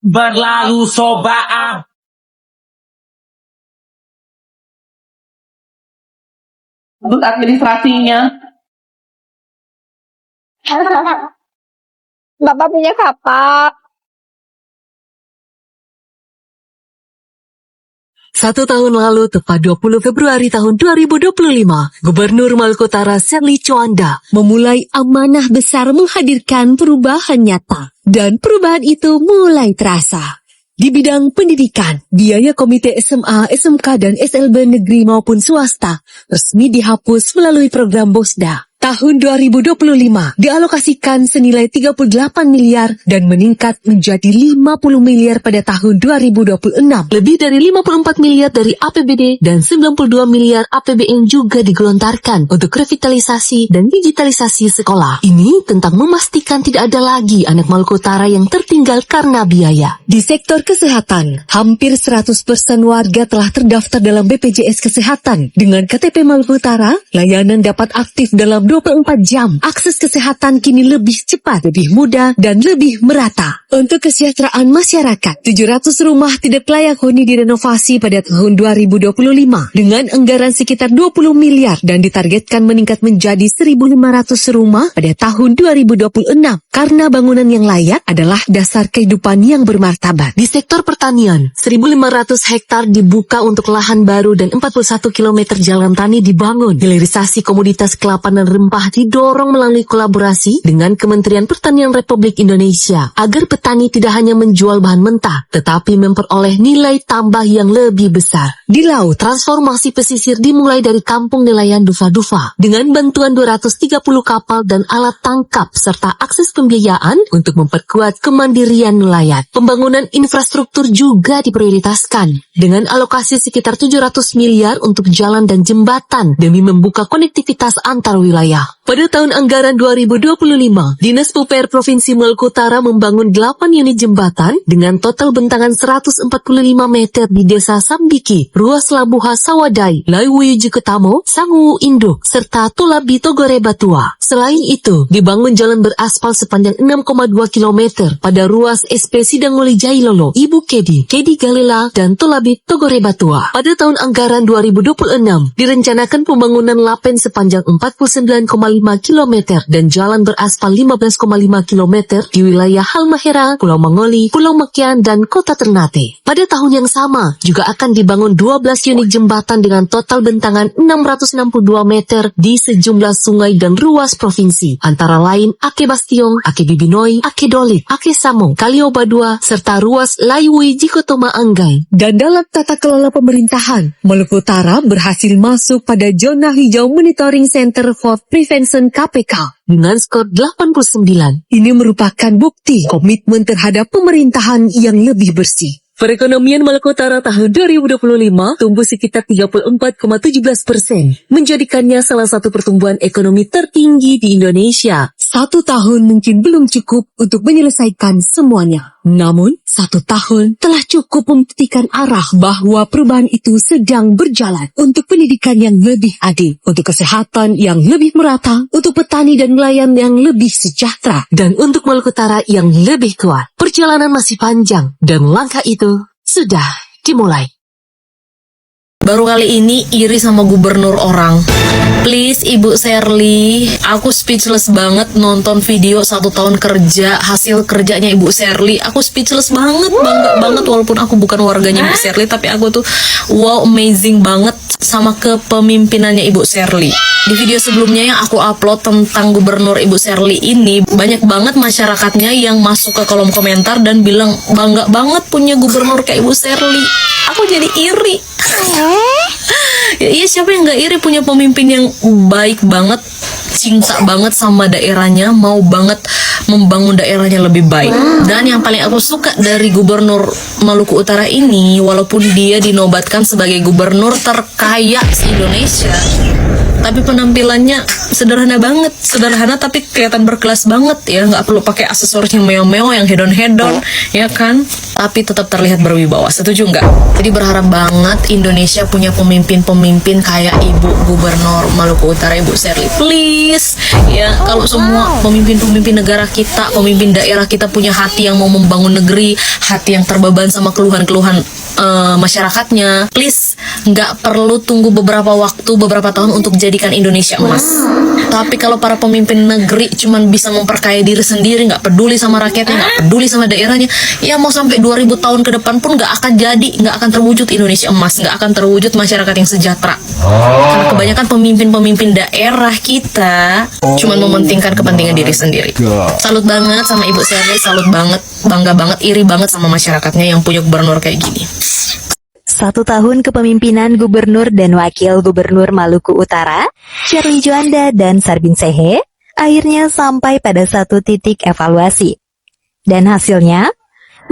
berlalu sobaan. Untuk administrasinya. Bapak punya kapak. 1 tahun lalu, tepat 20 Februari tahun 2025, Gubernur Maluku Utara Serly Coanda memulai amanah besar menghadirkan perubahan nyata. Dan perubahan itu mulai terasa. Di bidang pendidikan, biaya komite SMA, SMK, dan SLB negeri maupun swasta resmi dihapus melalui program BOSDA. Tahun 2025 dialokasikan senilai 38 miliar dan meningkat menjadi 50 miliar pada tahun 2026. Lebih dari 54 miliar dari APBD dan 92 miliar APBN juga digelontarkan untuk revitalisasi dan digitalisasi sekolah. Ini tentang memastikan tidak ada lagi anak Maluku Utara yang tertinggal karena biaya. Di sektor kesehatan, hampir 100% warga telah terdaftar dalam BPJS Kesehatan. Dengan KTP Maluku Utara, layanan dapat aktif dalam 24 jam. Akses kesehatan kini lebih cepat, lebih mudah, dan lebih merata. Untuk kesejahteraan masyarakat, 700 rumah tidak layak huni direnovasi pada tahun 2025 dengan anggaran sekitar 20 miliar dan ditargetkan meningkat menjadi 1.500 rumah pada tahun 2026. Karena bangunan yang layak adalah dasar kehidupan yang bermartabat. Di sektor pertanian, 1.500 hektar dibuka untuk lahan baru dan 41 km jalan tani dibangun. Hilirisasi komoditas kelapa dan rempah didorong melalui kolaborasi dengan Kementerian Pertanian Republik Indonesia agar petani tidak hanya menjual bahan mentah, tetapi memperoleh nilai tambah yang lebih besar. Di laut, transformasi pesisir dimulai dari kampung nelayan Dufa-Dufa dengan bantuan 230 kapal dan alat tangkap serta akses pembiayaan untuk memperkuat kemandirian nelayan. Pembangunan infrastruktur juga diprioritaskan dengan alokasi sekitar 700 miliar untuk jalan dan jembatan demi membuka konektivitas antar wilayah. Pada tahun anggaran 2025, Dinas PUPR Provinsi Maluku Utara membangun 8 unit jembatan dengan total bentangan 145 meter di Desa Sambiki, Ruas Labuha Sawadai, Laiwuyu Juketamo, Sangu Induk, serta Tulabi Togore Batua. Selain itu, dibangun jalan beraspal sepanjang 6,2 km pada ruas SP Sidanguli Jailolo, Ibu Kedi, Kedi Galela, dan Tulabi Togore Batua. Pada tahun anggaran 2026, direncanakan pembangunan lapen sepanjang 49,5 km dan jalan beraspal 15,5 km di wilayah Halmahera, Pulau Mangoli, Pulau Mekian, dan Kota Ternate. Pada tahun yang sama, juga akan dibangun 12 unit jembatan dengan total bentangan 662 meter di sejumlah sungai dan ruas provinsi, antara lain Ake Bastiong, Ake Bibinoi, Ake Dolit, Ake Samong, Kalioba II, serta ruas Laiwui Jikotoma Anggai. Dan dalam tata kelola pemerintahan, Maluku Utara berhasil masuk pada zona hijau Monitoring Center for Prevention KPK dengan skor 89. Ini merupakan bukti komitmen terhadap pemerintahan yang lebih bersih. Perekonomian Maluku Utara tahun 2025 tumbuh sekitar 34,17%, menjadikannya salah satu pertumbuhan ekonomi tertinggi di Indonesia. 1 tahun mungkin belum cukup untuk menyelesaikan semuanya. Namun, 1 tahun telah cukup membuktikan arah bahwa perubahan itu sedang berjalan untuk pendidikan yang lebih adil, untuk kesehatan yang lebih merata, untuk petani dan nelayan yang lebih sejahtera, dan untuk Maluku Utara yang lebih kuat. Perjalanan masih panjang, dan langkah itu sudah dimulai. Baru kali ini iri sama gubernur orang. Please Ibu Serly, aku speechless banget nonton video 1 tahun kerja, hasil kerjanya Ibu Serly. Aku speechless banget, bangga banget walaupun aku bukan warganya Ibu Serly, tapi aku tuh wow, amazing banget sama kepemimpinannya Ibu Serly. Di video sebelumnya yang aku upload tentang gubernur Ibu Serly ini, banyak banget masyarakatnya yang masuk ke kolom komentar dan bilang bangga banget punya gubernur kayak Ibu Serly. Aku jadi iri. Ya iya, siapa yang gak iri punya pemimpin yang baik banget, cinta banget sama daerahnya, mau banget membangun daerahnya lebih baik. Dan yang paling aku suka dari gubernur Maluku Utara ini, walaupun dia dinobatkan sebagai gubernur terkaya se-Indonesia, tapi penampilannya sederhana banget, sederhana tapi kelihatan berkelas banget ya, nggak perlu pakai aksesoris yang mewah-mewah, yang hedon-hedon, ya kan? tapi tetap terlihat berwibawa. Setuju nggak? Jadi berharap banget Indonesia punya pemimpin-pemimpin kayak Ibu Gubernur Maluku Utara, Ibu Sherly. Please, ya kalau semua pemimpin-pemimpin negara kita, pemimpin daerah kita punya hati yang mau membangun negeri, hati yang terbeban sama keluhan-keluhan masyarakatnya, please nggak perlu tunggu beberapa waktu, beberapa tahun untuk jadikan Indonesia emas. Tapi kalau para pemimpin negeri cuman bisa memperkaya diri sendiri, nggak peduli sama rakyatnya, nggak peduli sama daerahnya, ya mau sampai 2000 tahun ke depan pun nggak akan jadi, nggak akan terwujud Indonesia emas, nggak akan terwujud masyarakat yang sejahtera. Karena kebanyakan pemimpin-pemimpin daerah kita cuman mementingkan kepentingan diri sendiri. Salut banget sama Ibu Sherly, salut banget, bangga banget, iri banget sama masyarakatnya yang punya gubernur kayak gini. 1 tahun kepemimpinan Gubernur dan Wakil Gubernur Maluku Utara, Sherly Juanda dan Sarbin Sehe, akhirnya sampai pada satu titik evaluasi. Dan hasilnya,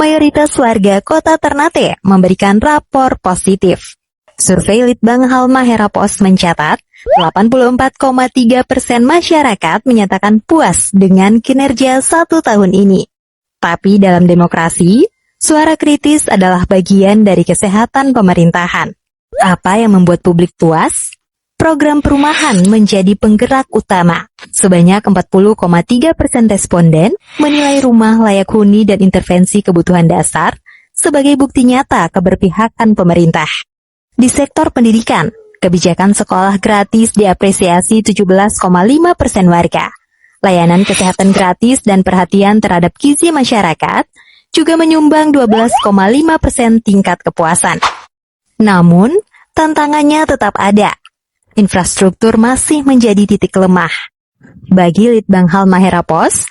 mayoritas warga kota Ternate memberikan rapor positif. Survei Litbang Halmahera Pos mencatat, 84,3% masyarakat menyatakan puas dengan kinerja 1 tahun ini. Tapi dalam demokrasi, suara kritis adalah bagian dari kesehatan pemerintahan. Apa yang membuat publik puas? Program perumahan menjadi penggerak utama. Sebanyak 40,3% responden menilai rumah layak huni dan intervensi kebutuhan dasar sebagai bukti nyata keberpihakan pemerintah. Di sektor pendidikan, kebijakan sekolah gratis diapresiasi 17,5% warga. Layanan kesehatan gratis dan perhatian terhadap gizi masyarakat juga menyumbang 12,5% tingkat kepuasan. Namun, tantangannya tetap ada. Infrastruktur masih menjadi titik lemah. Bagi Litbang Halmahera Pos,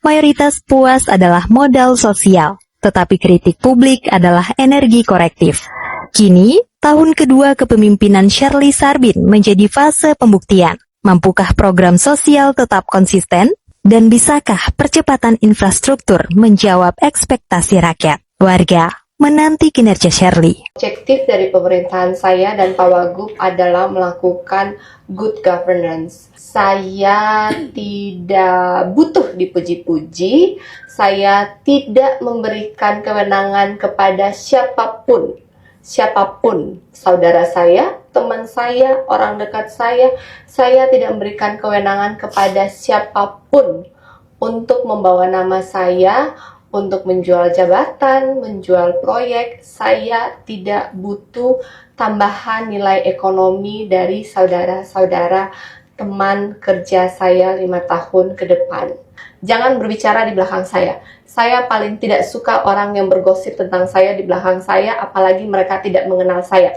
mayoritas puas adalah modal sosial, tetapi kritik publik adalah energi korektif. Kini, tahun kedua kepemimpinan Sherly Sarbin menjadi fase pembuktian. Mampukah program sosial tetap konsisten? Dan bisakah percepatan infrastruktur menjawab ekspektasi rakyat? Warga menanti kinerja Sherly. Objektif dari pemerintahan saya dan Pak Wagub adalah melakukan good governance. Saya tidak butuh dipuji-puji, saya tidak memberikan kewenangan kepada siapapun, saudara saya, teman saya, orang dekat saya tidak memberikan kewenangan kepada siapapun untuk membawa nama saya, untuk menjual jabatan, menjual proyek. Saya tidak butuh tambahan nilai ekonomi dari saudara-saudara teman kerja saya 5 tahun ke depan. Jangan berbicara di belakang saya. Saya paling tidak suka orang yang bergosip tentang saya di belakang saya, apalagi mereka tidak mengenal saya.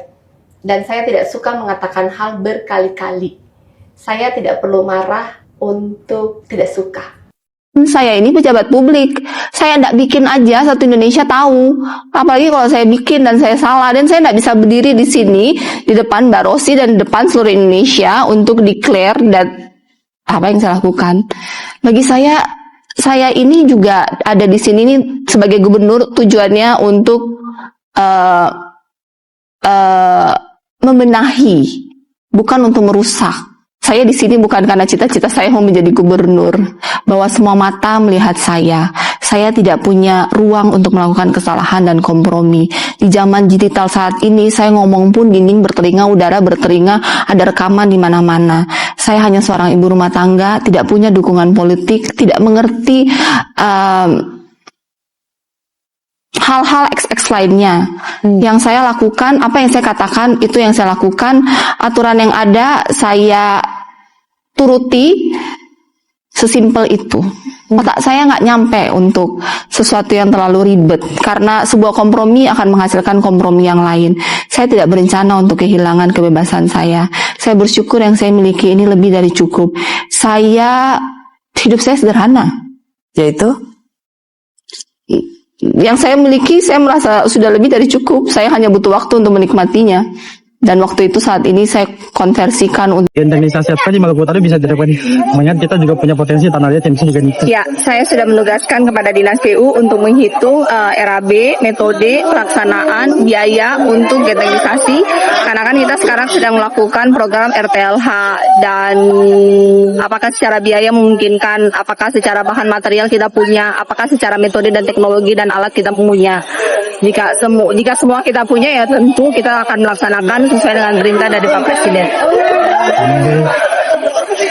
Dan saya tidak suka mengatakan hal berkali-kali. Saya tidak perlu marah untuk tidak suka. Saya ini pejabat publik. Saya tidak bikin aja satu Indonesia tahu. Apalagi kalau saya bikin dan saya salah. Dan saya tidak bisa berdiri di sini, di depan Mbak Rosi dan di depan seluruh Indonesia untuk declare dan apa yang saya lakukan. Bagi saya ini juga ada di sini nih sebagai gubernur, tujuannya untuk membenahi, bukan untuk merusak. Saya di sini bukan karena cita-cita saya mau menjadi gubernur, bahwa semua mata melihat saya. Saya tidak punya ruang untuk melakukan kesalahan dan kompromi. Di zaman digital saat ini, saya ngomong pun dinding bertelinga, udara bertelinga, ada rekaman di mana-mana. Saya hanya seorang ibu rumah tangga, tidak punya dukungan politik, tidak mengerti hal-hal XX lainnya. Yang saya lakukan, apa yang saya katakan, itu yang saya lakukan. Aturan yang ada, saya turuti, sesimpel itu. Otak saya nggak nyampe untuk sesuatu yang terlalu ribet, karena sebuah kompromi akan menghasilkan kompromi yang lain. Saya tidak berencana untuk kehilangan kebebasan saya. Saya bersyukur yang saya miliki ini lebih dari cukup. Hidup saya sederhana. Yaitu? Yang saya miliki, saya merasa sudah lebih dari cukup. Saya hanya butuh waktu untuk menikmatinya. Dan waktu itu saat ini saya konversikan untuk Teknisasi apa di Maluku Utara bisa dilakukan. Mengingat kita juga punya potensi tanah liat yang bisa juga Ya, saya sudah menugaskan kepada Dinas PU untuk menghitung RAB, metode, pelaksanaan, biaya untuk geoteknisasi. Karena kan kita sekarang sedang melakukan program RTLH dan apakah secara biaya memungkinkan, apakah secara bahan material kita punya, apakah secara metode dan teknologi dan alat kita punya. Jika semua kita punya ya tentu kita akan melaksanakan sesuai dengan perintah dari Pak Presiden.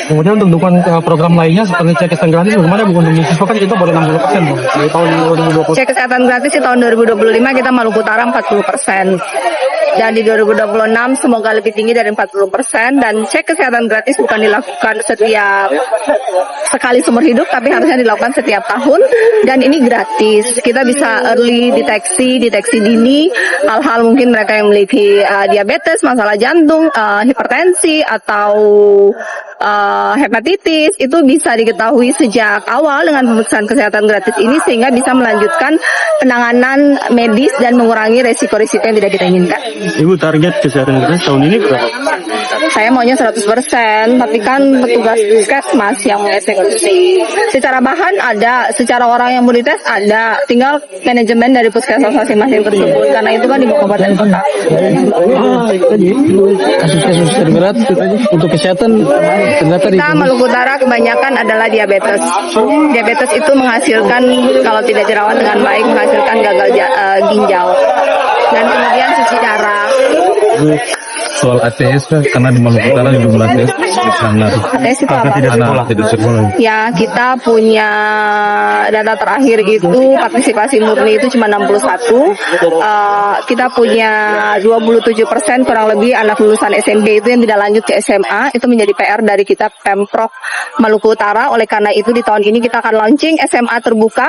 Kemudian untuk dukungan program lainnya seperti cek kesehatan gratis, bagaimana Bu untuk siswa kan kita boleh 60% Bu di tahun 2020. Cek kesehatan gratis di tahun 2025 kita Maluku Utara 40%. Dan di 2026 semoga lebih tinggi dari 40%, dan cek kesehatan gratis bukan dilakukan setiap sekali seumur hidup tapi harusnya dilakukan setiap tahun, dan ini gratis. Kita bisa early deteksi dini hal-hal mungkin mereka yang memiliki diabetes, masalah jantung, hipertensi atau hepatitis itu bisa diketahui sejak awal dengan pemeriksaan kesehatan gratis ini, sehingga bisa melanjutkan penanganan medis dan mengurangi resiko-resiko yang tidak kita inginkan. Ibu target kesehatan gratis tahun ini berapa? Saya maunya 100%, tapi kan petugas puskesmas yang mengeksekusi. Secara bahan ada, secara orang yang mau dites ada, tinggal manajemen dari puskesmas masing-masing tersebut, karena itu kan di kabupaten kota. Kasus-kasus terberat untuk kesehatan ternyata Kita Maluku Utara kebanyakan adalah diabetes. Diabetes itu menghasilkan, kalau tidak dirawat dengan baik, menghasilkan gagal ginjal. Dan kemudian cuci darah. Soal ATS karena di Maluku Utara jumlah ATS sangat ATS itu apa? tidak sekolah. Ya, kita punya data terakhir itu partisipasi murni itu cuma 61. Kita punya 27% kurang lebih anak lulusan SMP itu yang tidak lanjut ke SMA. Itu menjadi PR dari kita Pemprov Maluku Utara. Oleh karena itu di tahun ini kita akan launching SMA terbuka.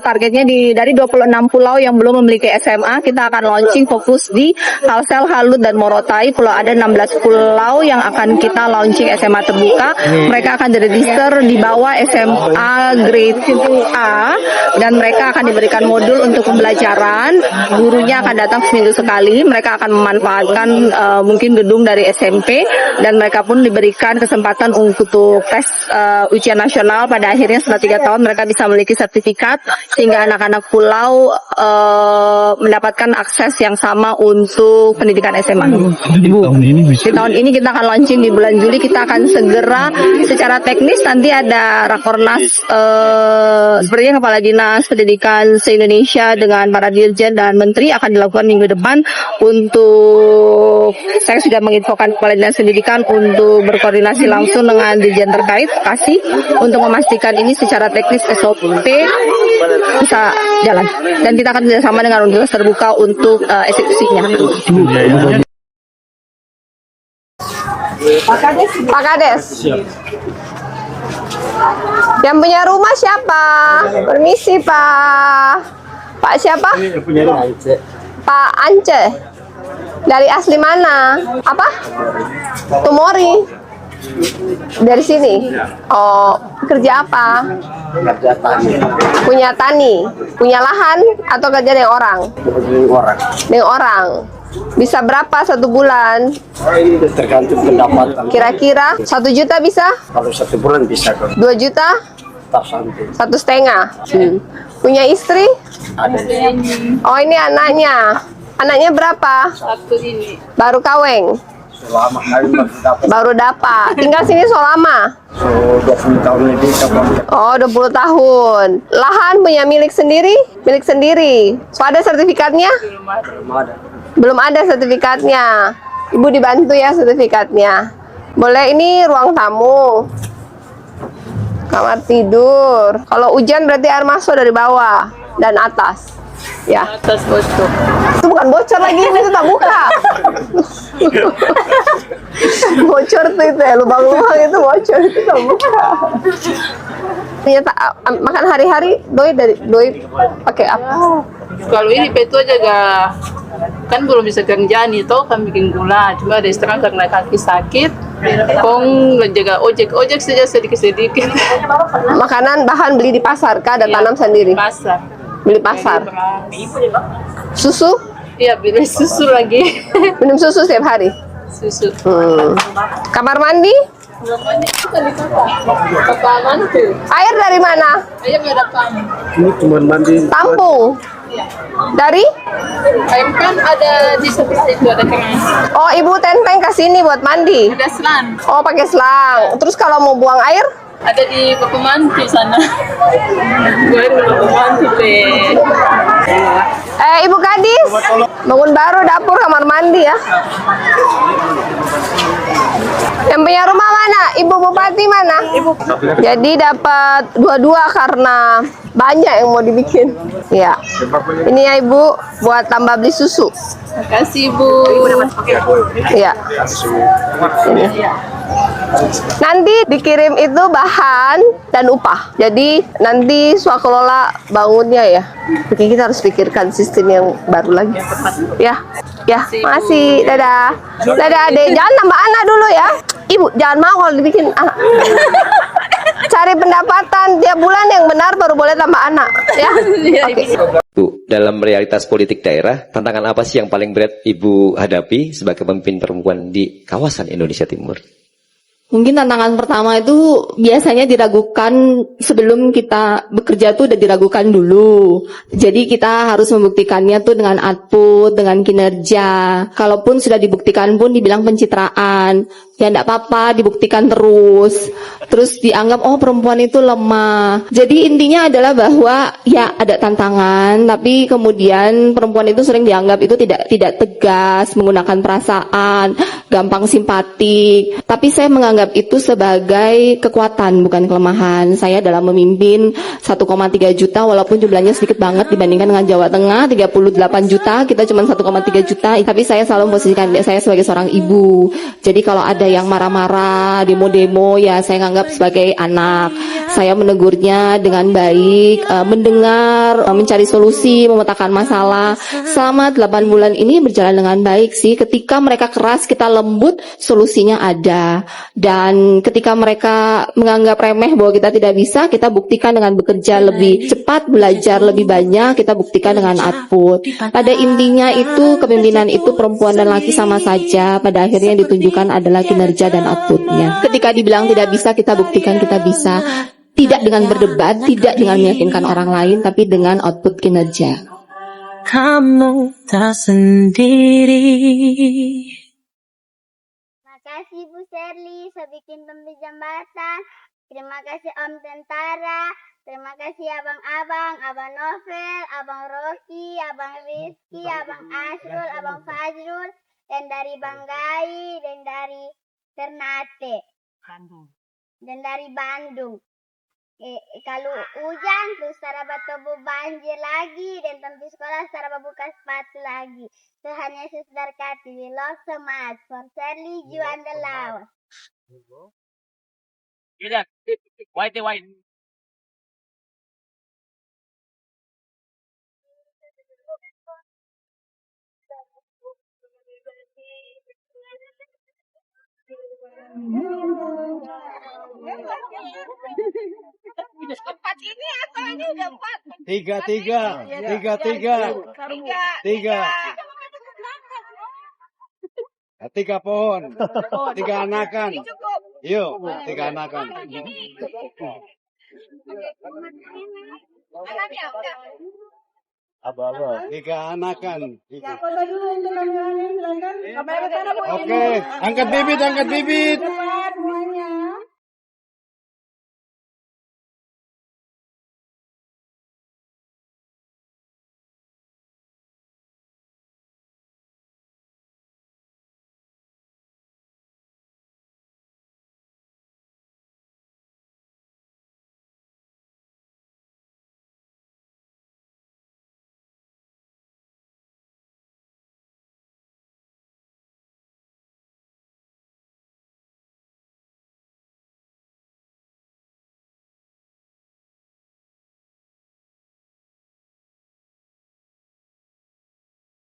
Targetnya dari 26 pulau yang belum memiliki SMA, kita akan launching fokus di Kalsel, Halut, dan Morotai. Ada 16 pulau yang akan kita launching SMA terbuka. Mereka akan diregister di bawah SMA grade A, dan mereka akan diberikan modul untuk pembelajaran. Gurunya akan datang seminggu sekali. Mereka akan memanfaatkan mungkin gedung dari SMP, dan mereka pun diberikan kesempatan untuk tes ujian nasional. Pada akhirnya setelah 3 tahun mereka bisa memiliki sertifikat, sehingga anak-anak pulau mendapatkan akses yang sama untuk pendidikan SMA. Di tahun ini kita akan launching di bulan Juli. Kita akan segera secara teknis nanti ada rakornas sepertinya Kepala Dinas Pendidikan se-Indonesia dengan para dirjen dan menteri akan dilakukan minggu depan. Untuk saya sudah menginfokan Kepala Dinas Pendidikan untuk berkoordinasi langsung dengan dirjen terkait kasih untuk memastikan ini secara teknis SOP bisa jalan, dan kita akan bersama dengan universitas terbuka untuk eksekusinya. Pak Kades. Yang punya rumah siapa? Permisi Pak. Pak siapa? Pak Ance. Dari asli mana? Apa? Tumori. Dari sini. Oh, kerja apa? Punya tani. Punya lahan atau kerja dengan orang? Dengan orang. Bisa berapa 1 bulan? Tergantung pendapatan. Kira-kira 1 juta bisa? Kalau 1 bulan bisa. 2 juta? Tak sampai. 1,5. Punya istri? Ada. Oh, ini anaknya. Anaknya berapa? 1 ini. Baru kawin? Selama kali dapat. Baru dapat. Tinggal sini selama? 20 tahun lebih. Oh, 20 tahun. Lahan punya milik sendiri? Milik sendiri. So, ada sertifikatnya? Belum ada. Belum ada sertifikatnya. Ibu dibantu ya sertifikatnya. Boleh, ini ruang tamu. Kamar tidur. Kalau hujan berarti air masuk dari bawah dan atas. Ya. Atas bocor. Itu bukan bocor lagi, itu tak buka. Bocor tuh itu ya, lubang-lubang itu bocor, itu tak buka. Ternyata makan hari-hari doi pakai apa? Kalau ini petua jaga kan belum bisa kerja nih, toh kan bikin gula, cuma ada istirahat karena kaki sakit. Kong jaga ojek saja sedikit. Makanan bahan beli di pasar kah? Ada tanam sendiri? Pasar. Beli pasar. Susu? Iya, beli susu lagi. Minum susu setiap hari? Susu. Kamar mandi? Kamar mandi. Air dari mana? Ayo ada kamu. Ini cuma mandi. Tampung? Dari? Ayam kan ada di sebelah itu ada keran. Oh, ibu tenteng ke sini buat mandi? Ada selang. Oh, pakai selang. Terus kalau mau buang air? Ada di baku mantu sana. Gue di baku mantu deh. Ibu Kadis, bangun baru dapur kamar mandi ya. Yang punya rumah mana? Ibu Bupati mana? Jadi dapat dua-dua karena banyak yang mau dibikin. Ya. Ini ya Ibu buat tambah beli susu. Makasih Bu. Iya. Ini. Nanti dikirim itu bahan dan upah. Jadi nanti swakelola bangunnya ya. Oke, kita harus pikirkan sistem yang baru lagi. Ya, ya, makasih. Dadah. Dadah, Adek. Jangan nambah anak dulu ya. Ibu, jangan mau kalau dibikin anak. Cari pendapatan tiap bulan yang benar baru boleh tambah anak. Ya. Oke. Bu, dalam realitas politik daerah, tantangan apa sih yang paling berat Ibu hadapi sebagai pemimpin perempuan di kawasan Indonesia Timur? Mungkin tantangan pertama itu biasanya diragukan sebelum kita bekerja tuh udah diragukan dulu. Jadi kita harus membuktikannya tuh dengan output, dengan kinerja. Kalaupun sudah dibuktikan pun dibilang pencitraan. Ya enggak apa-apa, dibuktikan terus. Terus dianggap oh perempuan itu lemah. Jadi intinya adalah bahwa ya ada tantangan, tapi kemudian perempuan itu sering dianggap itu tidak tegas, menggunakan perasaan, gampang simpatik. Tapi saya menganggap itu sebagai kekuatan bukan kelemahan. Saya dalam memimpin 1,3 juta walaupun jumlahnya sedikit banget dibandingkan dengan Jawa Tengah 38 juta, kita cuma 1,3 juta. Tapi saya selalu memposisikan saya sebagai seorang ibu. Jadi kalau ada yang marah-marah, demo-demo, ya saya anggap sebagai anak. Saya menegurnya dengan baik, mendengar, mencari solusi, memetakan masalah. Selama 8 bulan ini berjalan dengan baik sih. Ketika mereka keras, kita lembut, solusinya ada. Dan ketika mereka menganggap remeh bahwa kita tidak bisa, kita buktikan dengan bekerja lebih cepat, belajar lebih banyak, kita buktikan dengan output. Pada intinya itu, kepemimpinan itu perempuan dan laki sama saja. Pada akhirnya yang ditunjukkan adalah kinerja dan outputnya. Ketika dibilang tidak bisa, kita buktikan kita bisa. Tidak dengan berdebat, tidak dengan meyakinkan orang lain, tapi dengan output kinerja. Kamu tak sendiri. Terima kasih Bu Sherly, saya bikin pembeli jembatan. Terima kasih Om Tentara. Terima kasih abang-abang, Abang Novel, Abang Rocky, Abang Rizky, Abang Asrul, Abang Fajrul, dan dari Banggai, dan dari Ternate, dan dari Bandung. Kalau hujan terus Sarah batobu banjir lagi dan tempat sekolah Sarah buka sepatu lagi. Tuhan Yesus berkati. We love so much for Sherly Juanda Laos. White. Empat ini atau ini udah empat? Tiga. Tiga pohon, 3 anakan. Yuk, 3 anakan. Abah. 3 anakan. Oke, angkat bibit.